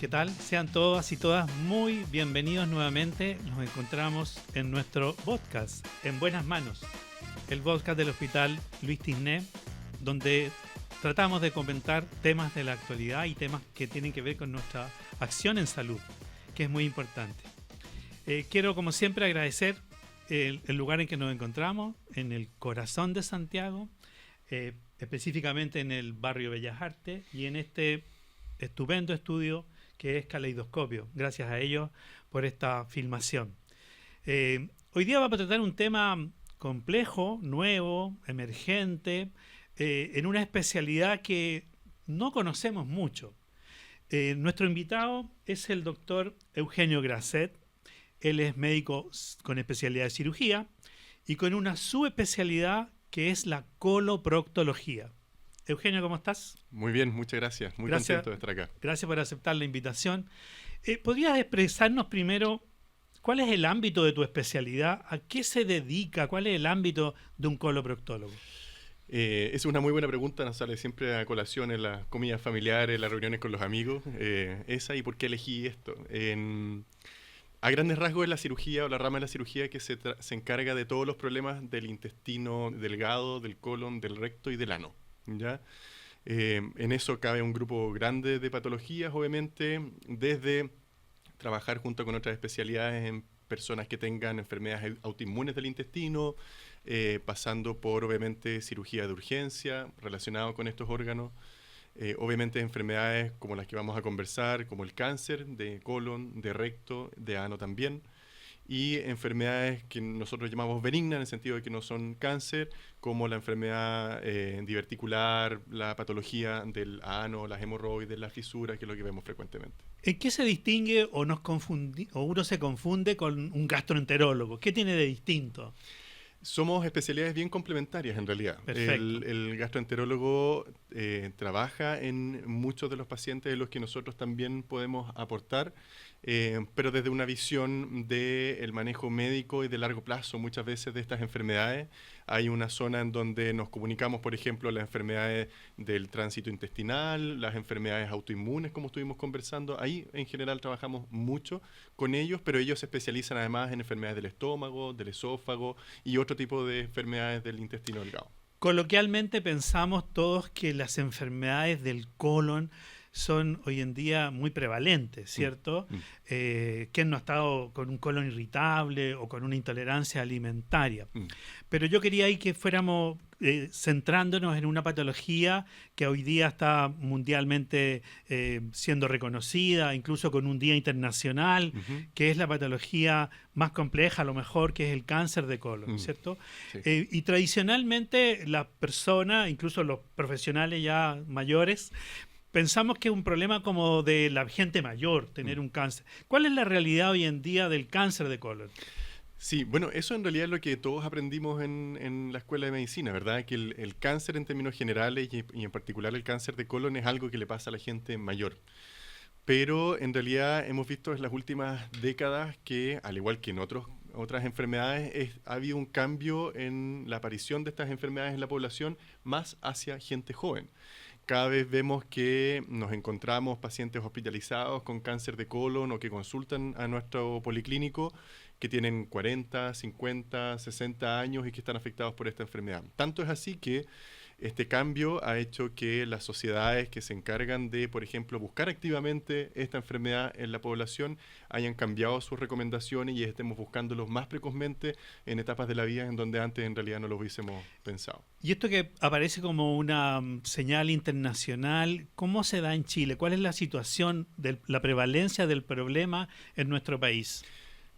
¿Qué tal? Sean todas y todas muy bienvenidos nuevamente. Nos encontramos en nuestro podcast, En Buenas Manos, el podcast del Hospital Luis Tisné, donde tratamos de comentar temas de la actualidad y temas que tienen que ver con nuestra acción en salud, que es muy importante. Quiero, como siempre, agradecer el lugar en que nos encontramos, en el corazón de Santiago, específicamente en el barrio Bellas Artes y en este estupendo estudio que es Caleidoscopio. Gracias a ellos por esta filmación. Hoy día vamos a tratar un tema complejo, nuevo, emergente, en una especialidad que no conocemos mucho. Nuestro invitado es el doctor Eugenio Grasset. Él es médico con especialidad de cirugía y con una subespecialidad que es la coloproctología. Eugenio, ¿cómo estás? Muy bien, muchas gracias. Muy contento de estar acá. Gracias por aceptar la invitación. ¿Podrías expresarnos primero cuál es el ámbito de tu especialidad? ¿A qué se dedica? ¿Cuál es el ámbito de un coloproctólogo? Es una muy buena pregunta, nos sale siempre a colación en las comidas familiares, en las reuniones con los amigos. Esa y por qué elegí esto. A grandes rasgos es la cirugía o la rama de la cirugía que se encarga de todos los problemas del intestino delgado, del colon, del recto y del ano. ¿Ya? En eso cabe un grupo grande de patologías, obviamente, desde trabajar junto con otras especialidades en personas que tengan enfermedades autoinmunes del intestino, pasando por, obviamente, cirugía de urgencia relacionado con estos órganos, obviamente enfermedades como las que vamos a conversar, como el cáncer de colon, de recto, de ano también, y enfermedades que nosotros llamamos benignas, en el sentido de que no son cáncer, como la enfermedad diverticular, la patología del ano, las hemorroides, las fisuras, que es lo que vemos frecuentemente. ¿En qué se distingue o uno se confunde con un gastroenterólogo? ¿Qué tiene de distinto? Somos especialidades bien complementarias en realidad. El gastroenterólogo trabaja en muchos de los pacientes de los que nosotros también podemos aportar, pero desde una visión del manejo médico y de largo plazo muchas veces de estas enfermedades. Hay una zona en donde nos comunicamos, por ejemplo, las enfermedades del tránsito intestinal, las enfermedades autoinmunes, como estuvimos conversando. Ahí en general trabajamos mucho con ellos, pero ellos se especializan además en enfermedades del estómago, del esófago y otro tipo de enfermedades del intestino delgado. Coloquialmente pensamos todos que las enfermedades del colon son hoy en día muy prevalentes, ¿cierto? ¿Quién no ha estado con un colon irritable o con una intolerancia alimentaria? Pero yo quería ahí que fuéramos centrándonos en una patología que hoy día está mundialmente siendo reconocida, incluso con un día internacional, que es la patología más compleja, a lo mejor, que es el cáncer de colon, ¿cierto? Sí. Y tradicionalmente las personas, incluso los profesionales ya mayores, pensamos que es un problema como de la gente mayor, tener un cáncer. ¿Cuál es la realidad hoy en día del cáncer de colon? Sí, bueno, eso en realidad es lo que todos aprendimos en la escuela de medicina, ¿verdad? Que el cáncer en términos generales y en particular el cáncer de colon es algo que le pasa a la gente mayor. Pero en realidad hemos visto en las últimas décadas que, al igual que en otras enfermedades, ha habido un cambio en la aparición de estas enfermedades en la población más hacia gente joven. Cada vez vemos que nos encontramos pacientes hospitalizados con cáncer de colon o que consultan a nuestro policlínico que tienen 40, 50, 60 años y que están afectados por esta enfermedad. Tanto es así que este cambio ha hecho que las sociedades que se encargan de, por ejemplo, buscar activamente esta enfermedad en la población hayan cambiado sus recomendaciones y estemos buscándolos más precozmente en etapas de la vida en donde antes en realidad no lo hubiésemos pensado. Y esto que aparece como una señal internacional, ¿cómo se da en Chile? ¿Cuál es la situación de la prevalencia del problema en nuestro país?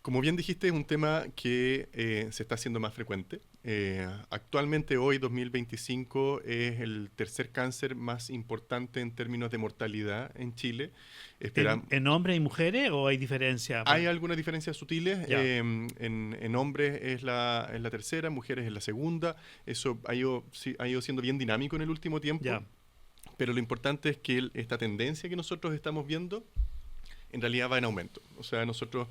Como bien dijiste, es un tema que se está haciendo más frecuente. Actualmente, hoy, 2025, es el tercer cáncer más importante en términos de mortalidad en Chile. ¿En hombres y mujeres o hay diferencia? Hay algunas diferencias sutiles. En hombres es la tercera, en mujeres es la segunda. Eso ha ido siendo bien dinámico en el último tiempo. Pero lo importante es que esta tendencia que nosotros estamos viendo en realidad va en aumento. O sea, nosotros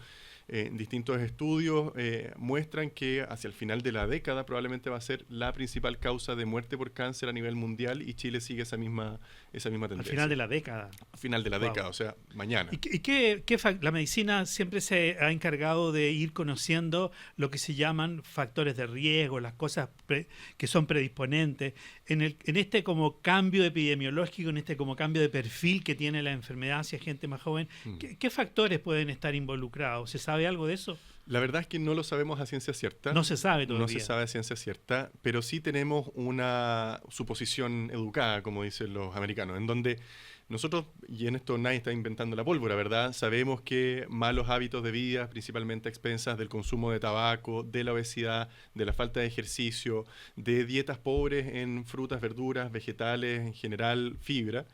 distintos estudios muestran que hacia el final de la década probablemente va a ser la principal causa de muerte por cáncer a nivel mundial, y Chile sigue esa misma tendencia. Al final de la década. Al final de la década, o sea, mañana. La medicina siempre se ha encargado de ir conociendo lo que se llaman factores de riesgo, las cosas que son predisponentes. En este como cambio epidemiológico, en este como cambio de perfil que tiene la enfermedad hacia gente más joven, ¿qué factores pueden estar involucrados? ¿Se sabe algo de eso? La verdad es que no lo sabemos a ciencia cierta. No se sabe todavía. No se sabe a ciencia cierta, pero sí tenemos una suposición educada, como dicen los americanos, en donde nosotros, y en esto nadie está inventando la pólvora, ¿verdad? Sabemos que malos hábitos de vida, principalmente a expensas del consumo de tabaco, de la obesidad, de la falta de ejercicio, de dietas pobres en frutas, verduras, vegetales, en general fibra,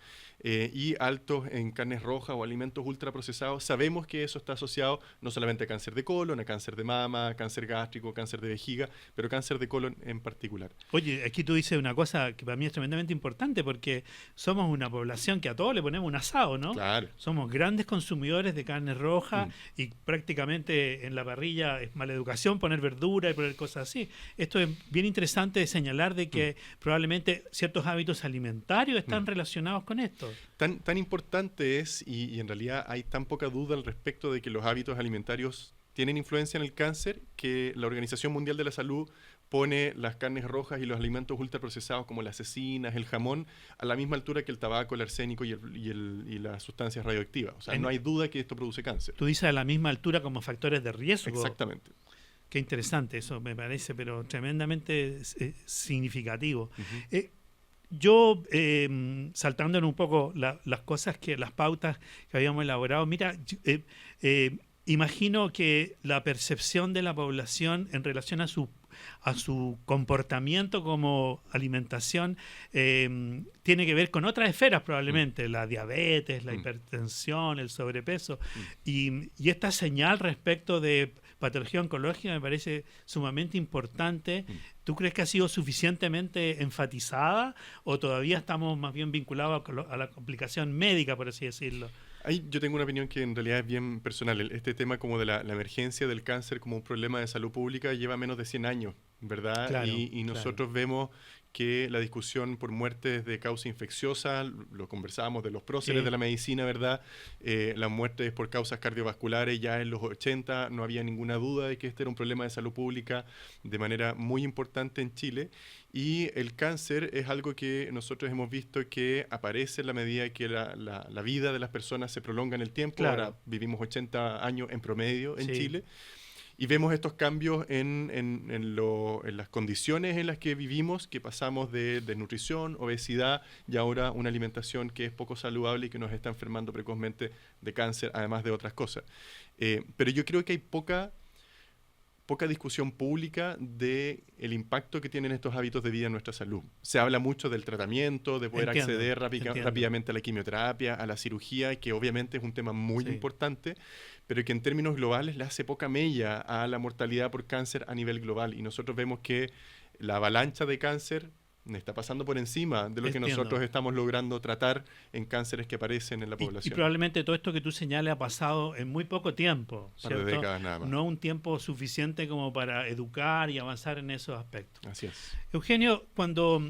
y altos en carnes rojas o alimentos ultraprocesados, sabemos que eso está asociado no solamente a cáncer de colon, a cáncer de mama, a cáncer gástrico, cáncer de vejiga, pero cáncer de colon en particular. Oye, aquí tú dices una cosa que para mí es tremendamente importante, porque somos una población que a todos le ponemos un asado, ¿no? Claro. Somos grandes consumidores de carne roja y prácticamente en la parrilla es mala educación poner verdura y poner cosas así. Esto es bien interesante de señalar de que probablemente ciertos hábitos alimentarios están relacionados con esto. Tan importante es, y en realidad hay tan poca duda al respecto de que los hábitos alimentarios tienen influencia en el cáncer, que la Organización Mundial de la Salud pone las carnes rojas y los alimentos ultraprocesados como las cecinas, el jamón, a la misma altura que el tabaco, el arsénico y las sustancias radioactivas. O sea, no hay duda que esto produce cáncer. Tú dices a la misma altura como factores de riesgo. Exactamente. Qué interesante eso, me parece, pero tremendamente significativo. Yo, saltando en un poco las pautas que habíamos elaborado, mira, imagino que la percepción de la población en relación a su comportamiento como alimentación tiene que ver con otras esferas probablemente, la diabetes, la hipertensión, el sobrepeso, y esta señal respecto de patología oncológica me parece sumamente importante. ¿Tú crees que ha sido suficientemente enfatizada o todavía estamos más bien vinculados a la complicación médica, por así decirlo? Ahí yo tengo una opinión que en realidad es bien personal. Este tema como de la emergencia del cáncer como un problema de salud pública lleva menos de 100 años, ¿verdad? Claro, y nosotros vemos que la discusión por muertes de causa infecciosa, lo conversábamos de los próceres de la medicina, ¿verdad? Las muertes por causas cardiovasculares ya en los 80 no había ninguna duda de que este era un problema de salud pública de manera muy importante en Chile. Y el cáncer es algo que nosotros hemos visto que aparece en la medida que la vida de las personas se prolonga en el tiempo. Claro. Ahora vivimos 80 años en promedio en Sí. Chile. Y vemos estos cambios en las condiciones en las que vivimos, que pasamos de desnutrición, obesidad y ahora una alimentación que es poco saludable y que nos está enfermando precozmente de cáncer, además de otras cosas. Pero yo creo que hay poca discusión pública del impacto que tienen estos hábitos de vida en nuestra salud. Se habla mucho del tratamiento, de poder acceder rápidamente a la quimioterapia, a la cirugía, que obviamente es un tema muy importante, pero que en términos globales le hace poca mella a la mortalidad por cáncer a nivel global. Y nosotros vemos que la avalancha de cáncer está pasando por encima de lo que nosotros estamos logrando tratar en cánceres que aparecen en la población. Y probablemente todo esto que tú señales ha pasado en muy poco tiempo, ¿cierto? Un par de décadas nada más. No un tiempo suficiente como para educar y avanzar en esos aspectos. Así es. Eugenio, cuando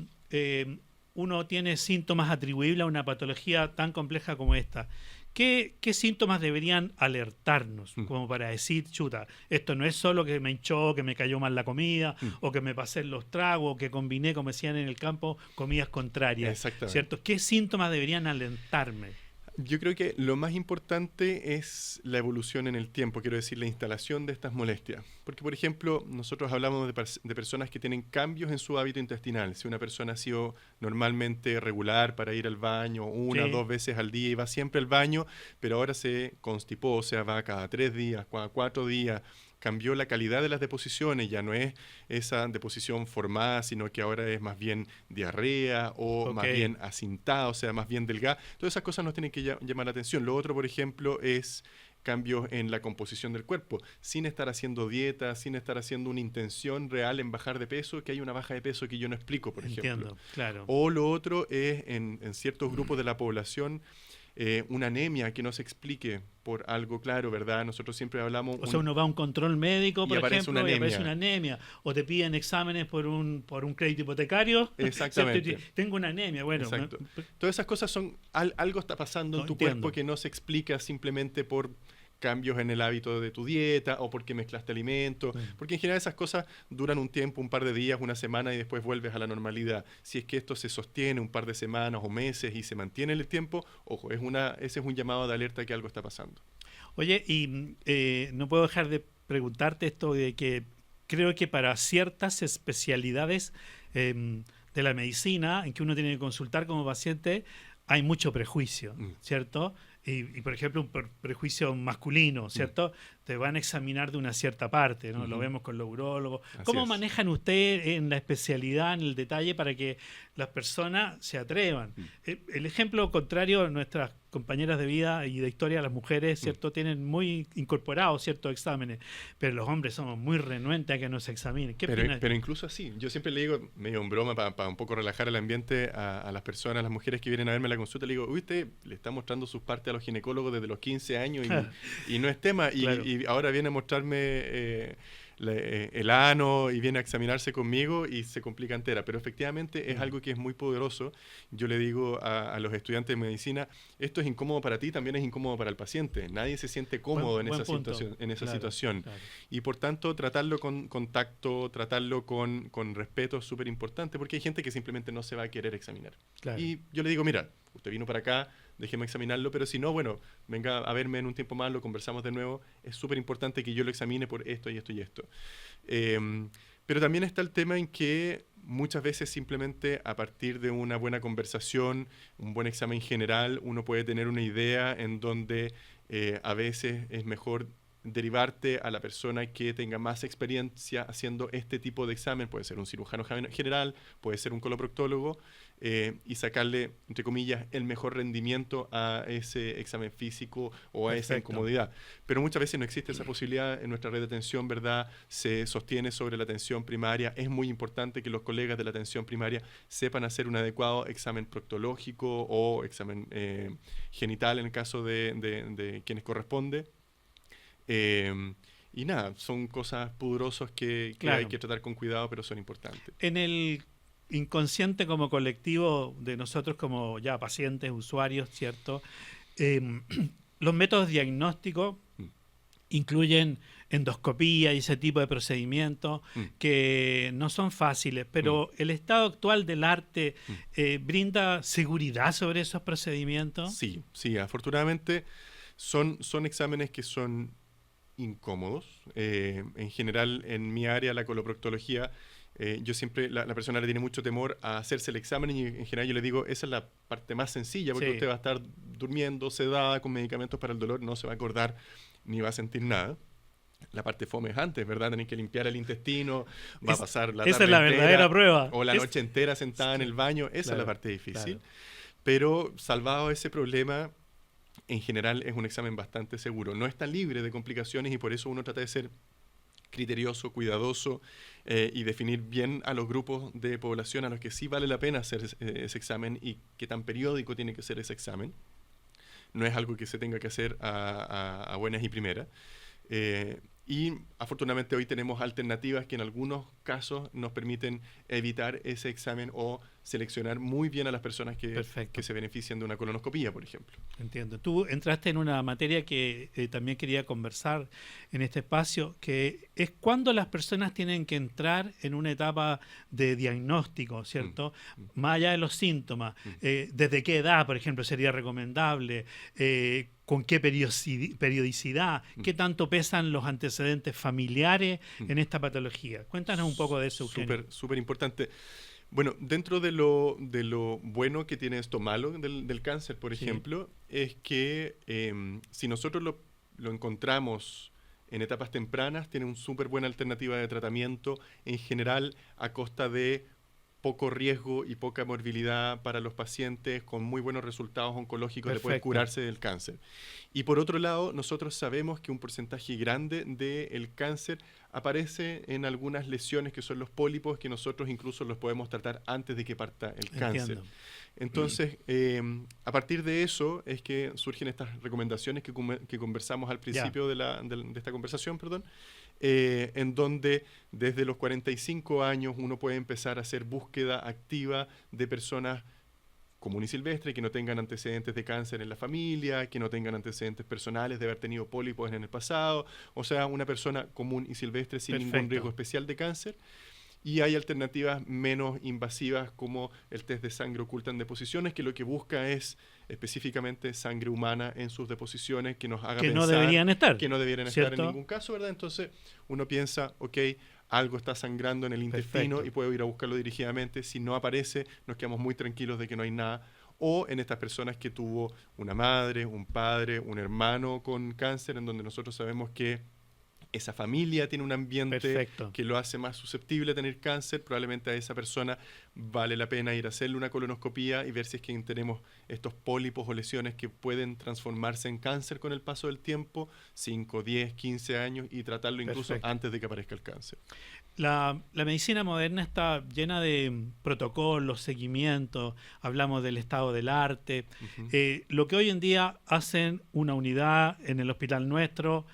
uno tiene síntomas atribuibles a una patología tan compleja como esta, ¿qué síntomas deberían alertarnos? Como para decir, chuta, esto no es solo que me hinchó, que me cayó mal la comida, o que me pasé en los tragos, o que combiné, como decían en el campo, comidas contrarias. Exactamente. ¿Cierto? ¿Qué síntomas deberían alentarme? Yo creo que lo más importante es la evolución en el tiempo, quiero decir, la instalación de estas molestias. Porque, por ejemplo, nosotros hablamos de personas que tienen cambios en su hábito intestinal. Si una persona ha sido normalmente regular para ir al baño una o 2 veces al día y va siempre al baño, pero ahora se constipó, o sea, va cada 3 días, cada 4 días, cambió la calidad de las deposiciones, ya no es esa deposición formada, sino que ahora es más bien diarrea o más bien acintada, o sea, más bien delgada. Todas esas cosas nos tienen que llamar la atención. Lo otro, por ejemplo, es cambios en la composición del cuerpo, sin estar haciendo dieta, sin estar haciendo una intención real en bajar de peso, que hay una baja de peso que yo no explico, por ejemplo. Entiendo, claro. O lo otro es en ciertos grupos de la población una anemia que no se explique por algo claro, ¿verdad? Nosotros siempre hablamos... O sea, uno va a un control médico, por ejemplo, y aparece una anemia. anemia. O te piden exámenes por un crédito hipotecario. Exactamente. Tengo una anemia. Bueno, Exacto. Todas esas cosas son... algo está pasando en tu cuerpo que no se explica simplemente por cambios en el hábito de tu dieta o porque mezclaste alimentos, porque en general esas cosas duran un tiempo, un par de días, una semana y después vuelves a la normalidad. Si es que esto se sostiene un par de semanas o meses y se mantiene en el tiempo, ojo, ese es un llamado de alerta que algo está pasando. Oye, y no puedo dejar de preguntarte esto de que creo que para ciertas especialidades de la medicina en que uno tiene que consultar como paciente hay mucho prejuicio, ¿cierto? Y por ejemplo, un prejuicio masculino, ¿cierto? Te van a examinar de una cierta parte, ¿no? Lo vemos con los urólogos. ¿Cómo manejan ustedes en la especialidad, en el detalle, para que las personas se atrevan? El ejemplo contrario, nuestras compañeras de vida y de historia, las mujeres, ¿cierto? Tienen muy incorporados ciertos exámenes, pero los hombres somos muy renuentes a que nos examinen. ¿Qué opinas? Pero incluso así, yo siempre le digo, medio en broma, para un poco relajar el ambiente a las personas, a las mujeres que vienen a verme a la consulta, le digo, uy, usted le está mostrando sus partes a los ginecólogos desde los 15 años y no es tema, Claro. y ahora viene a mostrarme el ano y viene a examinarse conmigo y se complica entera. Pero efectivamente es algo que es muy poderoso. Yo le digo a los estudiantes de medicina, esto es incómodo para ti, también es incómodo para el paciente. Nadie se siente cómodo en esa situación. Claro. Y por tanto, tratarlo con tacto, tratarlo con respeto es súper importante, porque hay gente que simplemente no se va a querer examinar. Claro. Y yo le digo, mira, usted vino para acá, déjeme examinarlo, pero si no, bueno, venga a verme en un tiempo más, lo conversamos de nuevo. Es súper importante que yo lo examine por esto y esto y esto. Pero también está el tema en que muchas veces simplemente a partir de una buena conversación, un buen examen general, uno puede tener una idea en donde a veces es mejor derivarte a la persona que tenga más experiencia haciendo este tipo de examen. Puede ser un cirujano general, puede ser un coloproctólogo, y sacarle, entre comillas, el mejor rendimiento a ese examen físico o a esa incomodidad. Pero muchas veces no existe esa posibilidad en nuestra red de atención, ¿verdad? Se sostiene sobre la atención primaria. Es muy importante que los colegas de la atención primaria sepan hacer un adecuado examen proctológico o examen genital en el caso de quienes corresponde. Y nada, son cosas pudorosas que hay que tratar con cuidado, pero son importantes. En el inconsciente como colectivo de nosotros como ya pacientes, usuarios, ¿cierto? Los métodos diagnósticos incluyen endoscopía y ese tipo de procedimientos que no son fáciles, pero el estado actual del arte brinda seguridad sobre esos procedimientos. Sí, afortunadamente son exámenes que son incómodos. En general, en mi área, la coloproctología, yo siempre, la persona le tiene mucho temor a hacerse el examen y en general yo le digo, esa es la parte más sencilla, porque usted va a estar durmiendo, sedada, con medicamentos para el dolor, no se va a acordar ni va a sentir nada. La parte fome es antes, ¿verdad? Tenéis que limpiar el intestino, va a pasar la tarde esa es la entera, verdadera prueba. o la noche entera sentada en el baño, esa es la parte difícil. Pero salvado ese problema, en general es un examen bastante seguro. No está libre de complicaciones y por eso uno trata de ser criterioso, cuidadoso y definir bien a los grupos de población a los que sí vale la pena hacer ese examen y qué tan periódico tiene que ser ese examen. No es algo que se tenga que hacer a buenas y primeras. Y afortunadamente hoy tenemos alternativas que en algunos casos nos permiten evitar ese examen o seleccionar muy bien a las personas que se benefician de una colonoscopía, por ejemplo. Entiendo. Tú entraste en una materia que también quería conversar en este espacio, que es cuando las personas tienen que entrar en una etapa de diagnóstico, ¿cierto? Más allá de los síntomas. ¿Desde qué edad, por ejemplo, sería recomendable? ¿Con qué periodicidad? ¿Qué tanto pesan los antecedentes familiares en esta patología? Cuéntanos un poco de eso, Eugenio. Súper importante. Bueno, dentro de lo bueno que tiene esto malo del cáncer, por ejemplo, es que si nosotros lo encontramos en etapas tempranas, tiene una súper buena alternativa de tratamiento, en general a costa de poco riesgo y poca morbilidad para los pacientes, con muy buenos resultados oncológicos de poder curarse del cáncer. Y por otro lado, nosotros sabemos que un porcentaje grande del cáncer aparece en algunas lesiones que son los pólipos, que nosotros incluso los podemos tratar antes de que parta el cáncer. Entonces, a partir de eso es que surgen estas recomendaciones que conversamos al principio de esta conversación, perdón, en donde desde los 45 años uno puede empezar a hacer búsqueda activa de personas común y silvestre, que no tengan antecedentes de cáncer en la familia, que no tengan antecedentes personales de haber tenido pólipos en el pasado, o sea, una persona común y silvestre sin ningún riesgo especial de cáncer. Y hay alternativas menos invasivas como el test de sangre oculta en deposiciones, que lo que busca es específicamente sangre humana en sus deposiciones, que nos haga que pensar no deberían estar, que no deberían estar en ningún caso, ¿verdad? Entonces uno piensa, ok, algo está sangrando en el intestino y puedo ir a buscarlo dirigidamente. Si no aparece, nos quedamos muy tranquilos de que no hay nada. O en estas personas que tuvo una madre, un padre, un hermano con cáncer, en donde nosotros sabemos que esa familia tiene un ambiente que lo hace más susceptible a tener cáncer, probablemente a esa persona vale la pena ir a hacerle una colonoscopía y ver si es que tenemos estos pólipos o lesiones que pueden transformarse en cáncer con el paso del tiempo, 5, 10, 15 años, y tratarlo incluso antes de que aparezca el cáncer. La medicina moderna está llena de protocolos, seguimientos, hablamos del estado del arte. Lo que hoy en día hacen una unidad en el hospital nuestro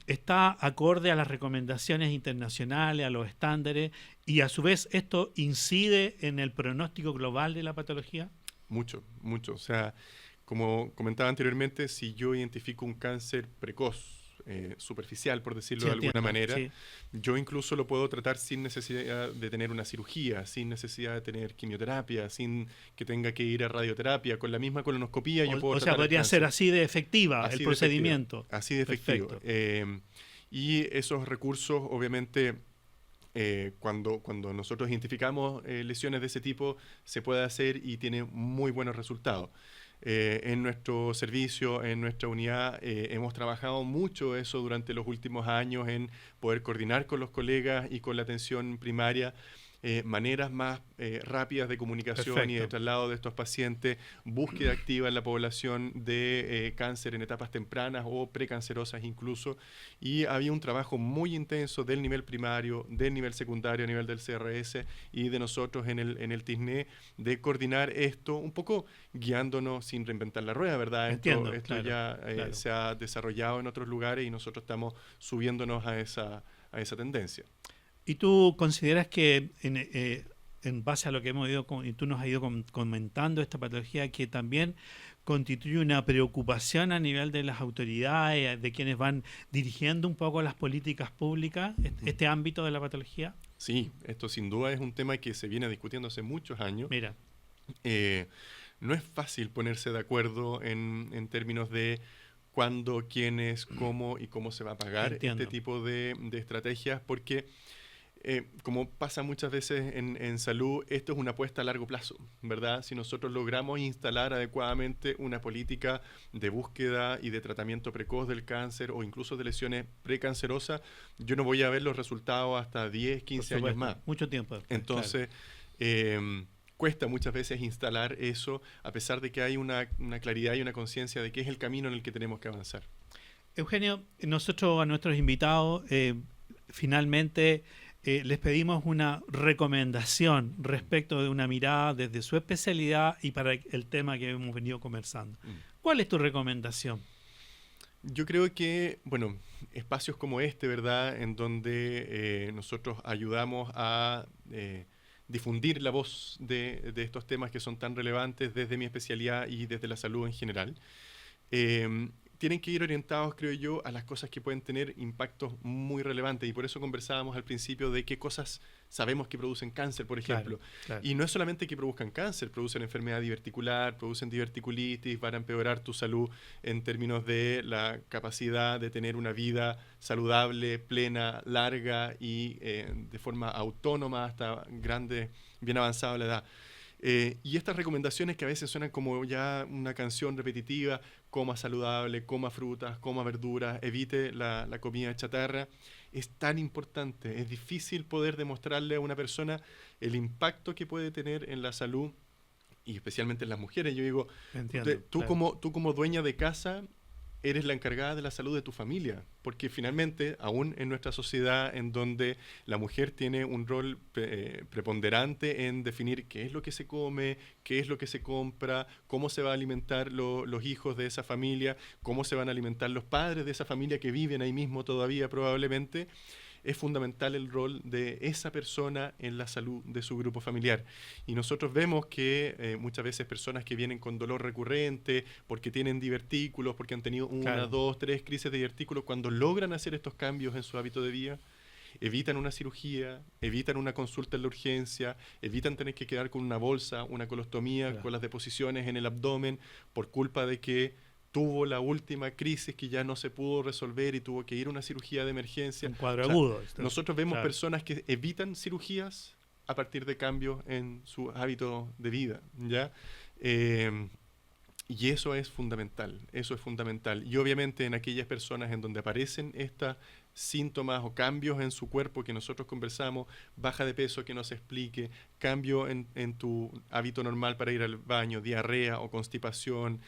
está acorde a las recomendaciones internacionales, a los estándares, y a su vez esto incide en el pronóstico global de la patología. Mucho, mucho. O sea, como comentaba anteriormente, si yo identifico un cáncer precoz, superficial, por decirlo de alguna manera, yo incluso lo puedo tratar sin necesidad de tener una cirugía, sin necesidad de tener quimioterapia, sin que tenga que ir a radioterapia, con la misma colonoscopía yo puedo tratar. O sea, podría ser así de efectiva el procedimiento. Así de efectivo. Y esos recursos, obviamente, cuando nosotros identificamos lesiones de ese tipo, se puede hacer y tiene muy buenos resultados. En nuestro servicio, en nuestra unidad, hemos trabajado mucho eso durante los últimos años en poder coordinar con los colegas y con la atención primaria maneras más rápidas de comunicación y de traslado de estos pacientes, búsqueda activa en la población de cáncer en etapas tempranas o precancerosas incluso, y había un trabajo muy intenso del nivel primario, del nivel secundario a nivel del CRS y de nosotros en el TISNE de coordinar esto, un poco guiándonos sin reinventar la rueda, ¿verdad? Entiendo, esto ya se ha desarrollado en otros lugares y nosotros estamos subiéndonos a esa tendencia. ¿Y tú consideras que en base a lo que hemos ido y tú nos has ido comentando esta patología, que también constituye una preocupación a nivel de las autoridades, de quienes van dirigiendo un poco las políticas públicas, este ámbito de la patología? Sí, esto sin duda es un tema que se viene discutiendo hace muchos años. Mira. No es fácil ponerse de acuerdo en términos de cuándo, quiénes, cómo y cómo se va a pagar este tipo de estrategias, porque como pasa muchas veces en salud, esto es una apuesta a largo plazo, ¿verdad? Si nosotros logramos instalar adecuadamente una política de búsqueda y de tratamiento precoz del cáncer o incluso de lesiones precancerosas, yo no voy a ver los resultados hasta 10, 15 años más. Mucho tiempo después. Entonces, cuesta muchas veces instalar eso, a pesar de que hay una claridad y una conciencia de que es el camino en el que tenemos que avanzar. Eugenio, nosotros a nuestros invitados, finalmente les pedimos una recomendación respecto de una mirada desde su especialidad y para el tema que hemos venido conversando. ¿Cuál es tu recomendación? Yo creo que, bueno, espacios como este, ¿verdad?, en donde nosotros ayudamos a difundir la voz de estos temas que son tan relevantes desde mi especialidad y desde la salud en general, tienen que ir orientados, creo yo, a las cosas que pueden tener impactos muy relevantes. Y por eso conversábamos al principio de qué cosas sabemos que producen cáncer, por ejemplo. Claro. Y no es solamente que produzcan cáncer, producen enfermedad diverticular, producen diverticulitis, van a empeorar tu salud en términos de la capacidad de tener una vida saludable, plena, larga y de forma autónoma hasta grande, bien avanzada la edad. Y estas recomendaciones que a veces suenan como ya una canción repetitiva, coma saludable, coma frutas, coma verduras, evite la comida chatarra, es tan importante. Es difícil poder demostrarle a una persona el impacto que puede tener en la salud y especialmente en las mujeres. Yo digo, tú como dueña de casa, eres la encargada de la salud de tu familia, porque finalmente, aún en nuestra sociedad en donde la mujer tiene un rol preponderante en definir qué es lo que se come, qué es lo que se compra, cómo se va a alimentar los hijos de esa familia, cómo se van a alimentar los padres de esa familia que viven ahí mismo todavía probablemente, es fundamental el rol de esa persona en la salud de su grupo familiar. Y nosotros vemos que muchas veces personas que vienen con dolor recurrente, porque tienen divertículos, porque han tenido una, dos, tres crisis de divertículos, cuando logran hacer estos cambios en su hábito de vida, evitan una cirugía, evitan una consulta en la urgencia, evitan tener que quedar con una bolsa, una colostomía, con las deposiciones en el abdomen, por culpa de que tuvo la última crisis que ya no se pudo resolver y tuvo que ir a una cirugía de emergencia. Un cuadro agudo. Nosotros vemos personas que evitan cirugías a partir de cambios en su hábito de vida, ¿ya? Y eso es fundamental, Y obviamente en aquellas personas en donde aparecen estos síntomas o cambios en su cuerpo que nosotros conversamos, baja de peso que no se explique, cambio en tu hábito normal para ir al baño, diarrea o constipación,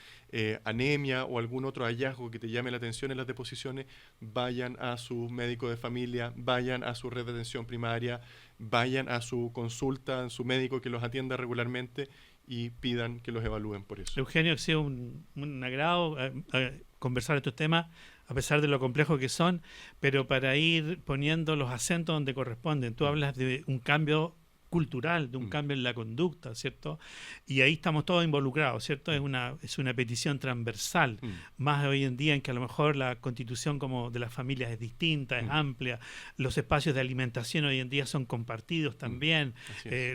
anemia o algún otro hallazgo que te llame la atención en las deposiciones, vayan a su médico de familia, vayan a su red de atención primaria, vayan a su consulta, a su médico que los atienda regularmente y pidan que los evalúen por eso. Eugenio, ha sido un agrado conversar estos temas, a pesar de lo complejo que son, pero para ir poniendo los acentos donde corresponden. Tú hablas de un cambio cultural, de un cambio en la conducta, ¿cierto? Y ahí estamos todos involucrados, ¿cierto? Es una petición transversal, más hoy en día en que a lo mejor la constitución como de las familias es distinta, es amplia, los espacios de alimentación hoy en día son compartidos también,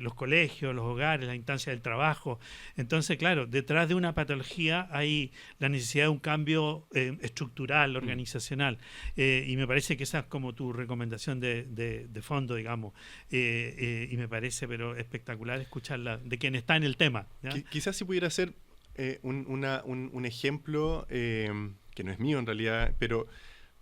los colegios, los hogares, la instancia del trabajo. Entonces, claro, detrás de una patología hay la necesidad de un cambio estructural, organizacional, y me parece que esa es como tu recomendación de fondo, digamos, y me parece pero espectacular escucharla de quien está en el tema, ¿ya? Quizás si pudiera ser un ejemplo que no es mío en realidad, pero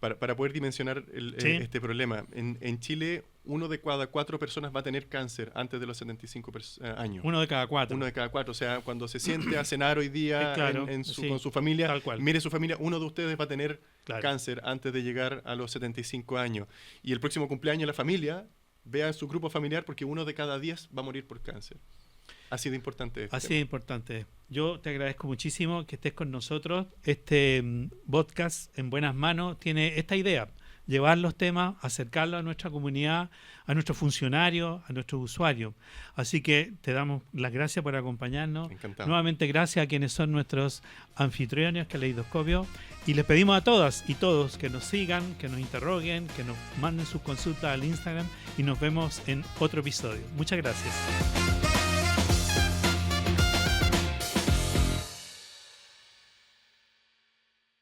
para poder dimensionar este problema. En Chile, 1 de cada 4 personas va a tener cáncer antes de los 75 años. 1 de cada 4. 1 de cada 4. O sea, cuando se siente a cenar hoy día con su familia, mire su familia, uno de ustedes va a tener cáncer antes de llegar a los 75 años. Y el próximo cumpleaños la familia vea su grupo familiar porque 1 de cada 10 va a morir por cáncer. Así de importante es. Así de importante. Yo te agradezco muchísimo que estés con nosotros. Este podcast en buenas manos tiene esta idea: llevar los temas, acercarlos a nuestra comunidad, a nuestros funcionarios, a nuestros usuarios. Así que te damos las gracias por acompañarnos. Encantado. Nuevamente gracias a quienes son nuestros anfitriones, Caleidoscopio. Y les pedimos a todas y todos que nos sigan, que nos interroguen, que nos manden sus consultas al Instagram y nos vemos en otro episodio. Muchas gracias.